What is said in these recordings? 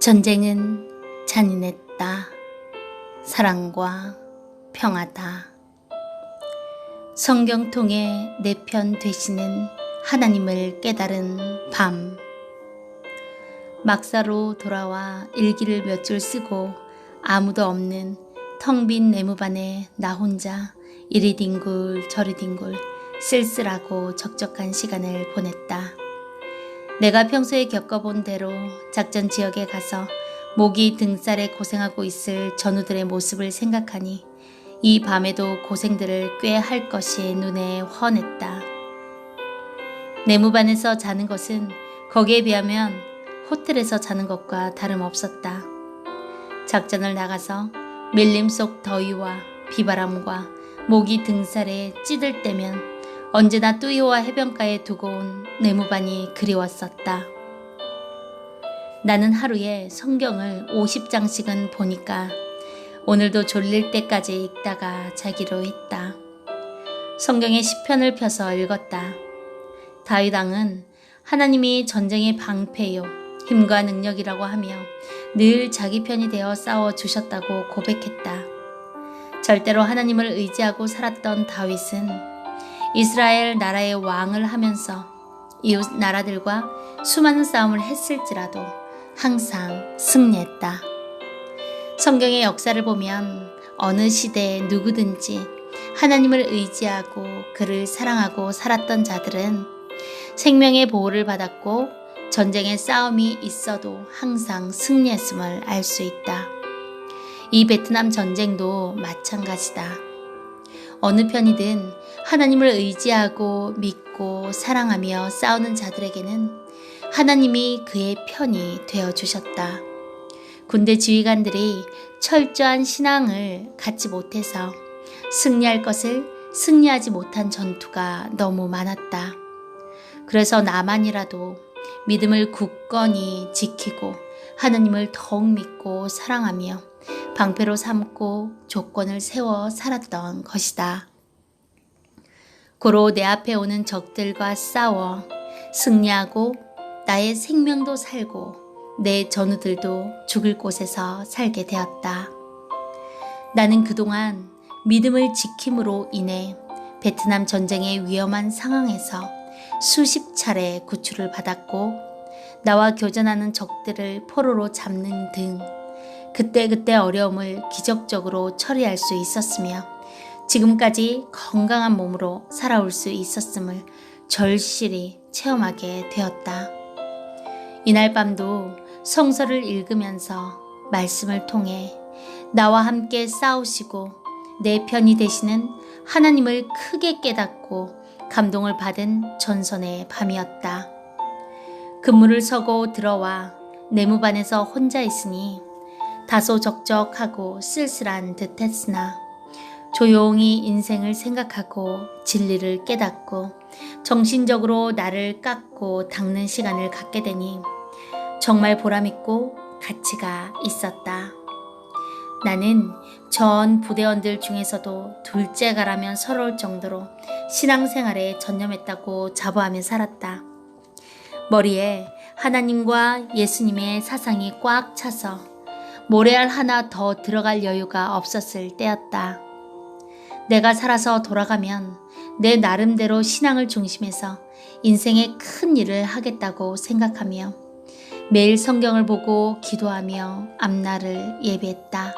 전쟁은 잔인했다. 사랑과 평화다. 성경 통해 내 편 되시는 하나님을 깨달은 밤. 막사로 돌아와 일기를 몇 줄 쓰고 아무도 없는 텅 빈 내무반에 나 혼자 이리 뒹굴 저리 뒹굴 쓸쓸하고 적적한 시간을 보냈다. 내가 평소에 겪어본 대로 작전 지역에 가서 모기 등살에 고생하고 있을 전우들의 모습을 생각하니 이 밤에도 고생들을 꽤 할 것이 눈에 훤했다. 내무반에서 자는 것은 거기에 비하면 호텔에서 자는 것과 다름없었다. 작전을 나가서 밀림 속 더위와 비바람과 모기 등살에 찌들 때면 언제나 뚜이호와 해변가에 두고 온 내무반이 그리웠었다. 나는 하루에 성경을 50장씩은 보니까 오늘도 졸릴 때까지 읽다가 자기로 했다. 성경의 시편을 펴서 읽었다. 다윗 왕은 하나님이 전쟁의 방패요 힘과 능력이라고 하며 늘 자기 편이 되어 싸워주셨다고 고백했다. 절대로 하나님을 의지하고 살았던 다윗은 이스라엘 나라의 왕을 하면서 이웃 나라들과 수많은 싸움을 했을지라도 항상 승리했다. 성경의 역사를 보면 어느 시대에 누구든지 하나님을 의지하고 그를 사랑하고 살았던 자들은 생명의 보호를 받았고 전쟁의 싸움이 있어도 항상 승리했음을 알 수 있다. 이 베트남 전쟁도 마찬가지다. 어느 편이든 하나님을 의지하고 믿고 사랑하며 싸우는 자들에게는 하나님이 그의 편이 되어주셨다. 군대 지휘관들이 철저한 신앙을 갖지 못해서 승리할 것을 승리하지 못한 전투가 너무 많았다. 그래서 나만이라도 믿음을 굳건히 지키고 하나님을 더욱 믿고 사랑하며 방패로 삼고 조건을 세워 살았던 것이다. 고로 내 앞에 오는 적들과 싸워 승리하고 나의 생명도 살고 내 전우들도 죽을 곳에서 살게 되었다. 나는 그동안 믿음을 지킴으로 인해 베트남 전쟁의 위험한 상황에서 수십 차례 구출을 받았고 나와 교전하는 적들을 포로로 잡는 등 그때그때 어려움을 기적적으로 처리할 수 있었으며 지금까지 건강한 몸으로 살아올 수 있었음을 절실히 체험하게 되었다. 이날 밤도 성서를 읽으면서 말씀을 통해 나와 함께 싸우시고 내 편이 되시는 하나님을 크게 깨닫고 감동을 받은 전선의 밤이었다. 근무를 서고 들어와 내무반에서 혼자 있으니 다소 적적하고 쓸쓸한 듯 했으나 조용히 인생을 생각하고 진리를 깨닫고 정신적으로 나를 깎고 닦는 시간을 갖게 되니 정말 보람있고 가치가 있었다. 나는 전 부대원들 중에서도 둘째가라면 서러울 정도로 신앙생활에 전념했다고 자부하며 살았다. 머리에 하나님과 예수님의 사상이 꽉 차서 모래알 하나 더 들어갈 여유가 없었을 때였다. 내가 살아서 돌아가면 내 나름대로 신앙을 중심해서 인생의 큰 일을 하겠다고 생각하며 매일 성경을 보고 기도하며 앞날을 예비했다.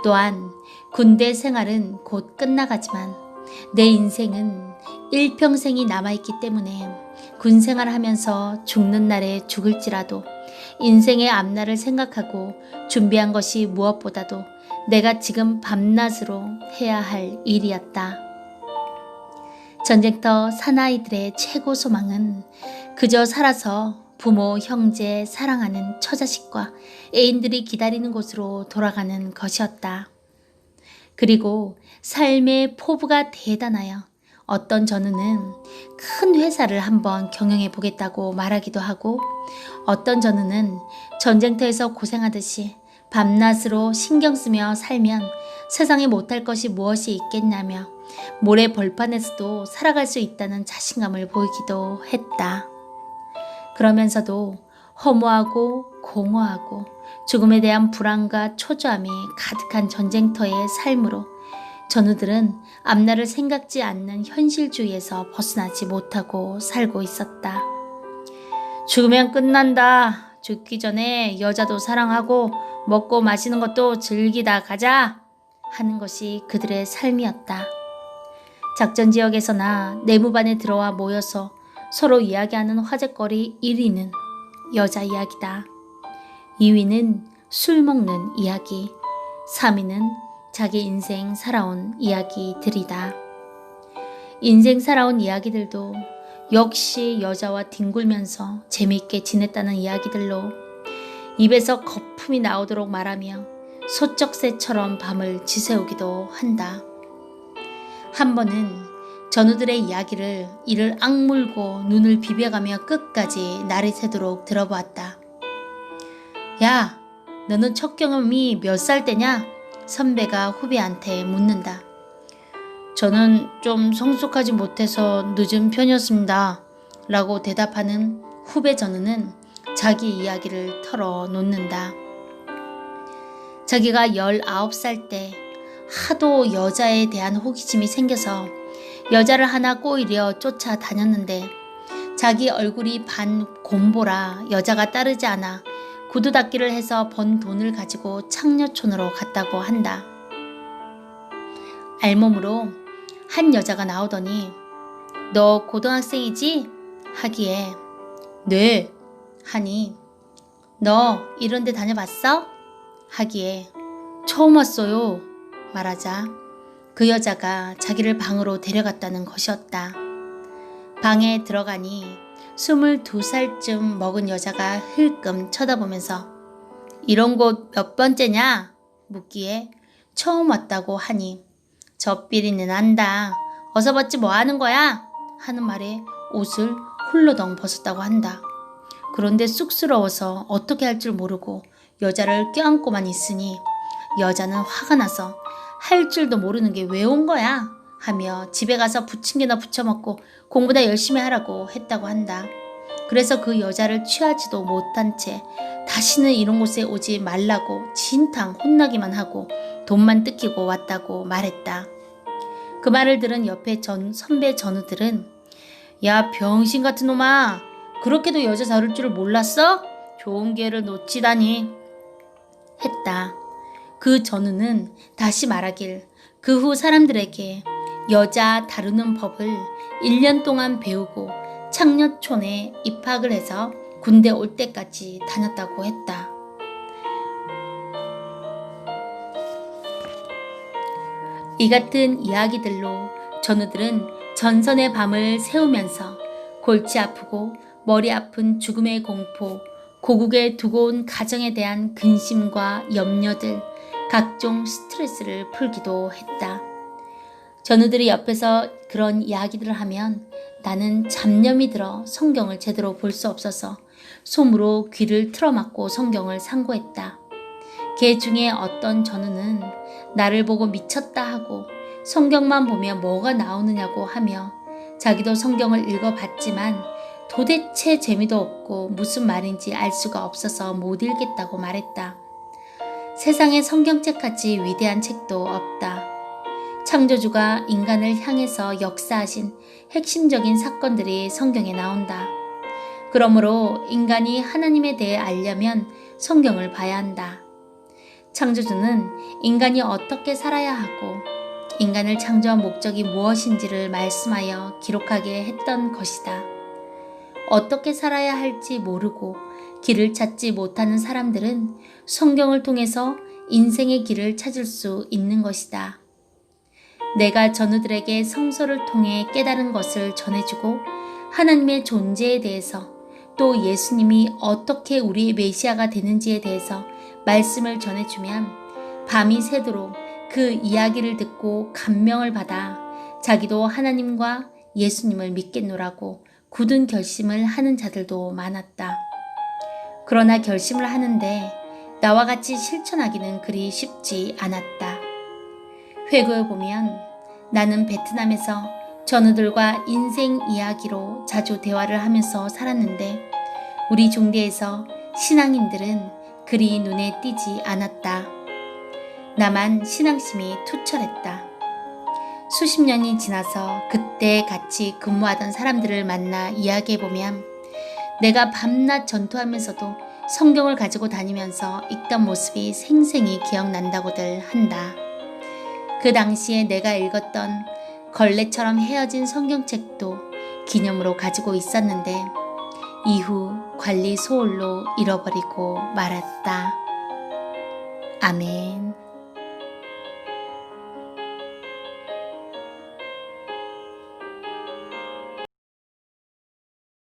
또한 군대 생활은 곧 끝나가지만 내 인생은 일평생이 남아있기 때문에 군 생활하면서 죽는 날에 죽을지라도 인생의 앞날을 생각하고 준비한 것이 무엇보다도 내가 지금 밤낮으로 해야 할 일이었다. 전쟁터 사나이들의 최고 소망은 그저 살아서 부모, 형제, 사랑하는 처자식과 애인들이 기다리는 곳으로 돌아가는 것이었다. 그리고 삶의 포부가 대단하여 어떤 전우는 큰 회사를 한번 경영해 보겠다고 말하기도 하고 어떤 전우는 전쟁터에서 고생하듯이 밤낮으로 신경 쓰며 살면 세상에 못할 것이 무엇이 있겠냐며 모래 벌판에서도 살아갈 수 있다는 자신감을 보이기도 했다. 그러면서도 허무하고 공허하고 죽음에 대한 불안과 초조함이 가득한 전쟁터의 삶으로 전우들은 앞날을 생각지 않는 현실주의에서 벗어나지 못하고 살고 있었다. 죽으면 끝난다. 죽기 전에 여자도 사랑하고 먹고 마시는 것도 즐기다 가자 하는 것이 그들의 삶이었다. 작전 지역에서나 내무반에 들어와 모여서 서로 이야기하는 화제거리 1위는 여자 이야기다. 2위는 술 먹는 이야기, 3위는 자기 인생 살아온 이야기들이다. 인생 살아온 이야기들도 역시 여자와 뒹굴면서 재미있게 지냈다는 이야기들로 입에서 거품이 나오도록 말하며 소쩍새처럼 밤을 지새우기도 한다. 한 번은 전우들의 이야기를 이를 악물고 눈을 비벼가며 끝까지 날이 새도록 들어보았다. 야, 너는 첫 경험이 몇 살 때냐? 선배가 후배한테 묻는다. 저는 좀 성숙하지 못해서 늦은 편이었습니다. 라고 대답하는 후배 전우는 자기 이야기를 털어놓는다. 자기가 19살 때 하도 여자에 대한 호기심이 생겨서 여자를 하나 꼬이려 쫓아다녔는데 자기 얼굴이 반 곰보라 여자가 따르지 않아 구두 닦기를 해서 번 돈을 가지고 창녀촌으로 갔다고 한다. 알몸으로 한 여자가 나오더니 너 고등학생이지? 하기에 네 하니 너 이런 데 다녀봤어? 하기에 처음 왔어요 말하자 그 여자가 자기를 방으로 데려갔다는 것이었다. 방에 들어가니 22살쯤 먹은 여자가 흘끔 쳐다보면서 이런 곳 몇 번째냐? 묻기에 처음 왔다고 하니 저 삐리는 안다. 어서 벗지 뭐 하는 거야? 하는 말에 옷을 홀로덩 벗었다고 한다. 그런데 쑥스러워서 어떻게 할 줄 모르고 여자를 껴안고만 있으니 여자는 화가 나서 할 줄도 모르는 게 왜 온 거야? 하며 집에 가서 부침개나 부쳐 먹고 공부나 열심히 하라고 했다고 한다. 그래서 그 여자를 취하지도 못한 채 다시는 이런 곳에 오지 말라고 진탕 혼나기만 하고 돈만 뜯기고 왔다고 말했다. 그 말을 들은 옆에 선배 전우들은 야 병신 같은 놈아 그렇게도 여자 다룰 줄을 몰랐어? 좋은 기회를 놓치다니 했다. 그 전우는 다시 말하길 그 후 사람들에게 여자 다루는 법을 1년 동안 배우고 창녀촌에 입학을 해서 군대 올 때까지 다녔다고 했다. 이 같은 이야기들로 전우들은 전선의 밤을 새우면서 골치 아프고 머리 아픈 죽음의 공포, 고국에 두고 온 가정에 대한 근심과 염려들, 각종 스트레스를 풀기도 했다. 전우들이 옆에서 그런 이야기들을 하면 나는 잡념이 들어 성경을 제대로 볼 수 없어서 솜으로 귀를 틀어막고 성경을 상고했다. 개 중에 어떤 전우는 나를 보고 미쳤다 하고 성경만 보면 뭐가 나오느냐고 하며 자기도 성경을 읽어봤지만 도대체 재미도 없고 무슨 말인지 알 수가 없어서 못 읽겠다고 말했다. 세상에 성경책같이 위대한 책도 없다. 창조주가 인간을 향해서 역사하신 핵심적인 사건들이 성경에 나온다. 그러므로 인간이 하나님에 대해 알려면 성경을 봐야 한다. 창조주는 인간이 어떻게 살아야 하고 인간을 창조한 목적이 무엇인지를 말씀하여 기록하게 했던 것이다. 어떻게 살아야 할지 모르고 길을 찾지 못하는 사람들은 성경을 통해서 인생의 길을 찾을 수 있는 것이다. 내가 전우들에게 성서를 통해 깨달은 것을 전해주고 하나님의 존재에 대해서 또 예수님이 어떻게 우리의 메시아가 되는지에 대해서 말씀을 전해주면 밤이 새도록 그 이야기를 듣고 감명을 받아 자기도 하나님과 예수님을 믿겠노라고 굳은 결심을 하는 자들도 많았다. 그러나 결심을 하는데 나와 같이 실천하기는 그리 쉽지 않았다. 회고해보면 나는 베트남에서 전우들과 인생 이야기로 자주 대화를 하면서 살았는데 우리 종대에서 신앙인들은 그리 눈에 띄지 않았다. 나만 신앙심이 투철했다. 수십 년이 지나서 그때 같이 근무하던 사람들을 만나 이야기해보면 내가 밤낮 전투하면서도 성경을 가지고 다니면서 읽던 모습이 생생히 기억난다고들 한다. 그 당시에 내가 읽었던 걸레처럼 헤어진 성경책도 기념으로 가지고 있었는데 이후 관리 소홀로 잃어버리고 말았다. 아멘.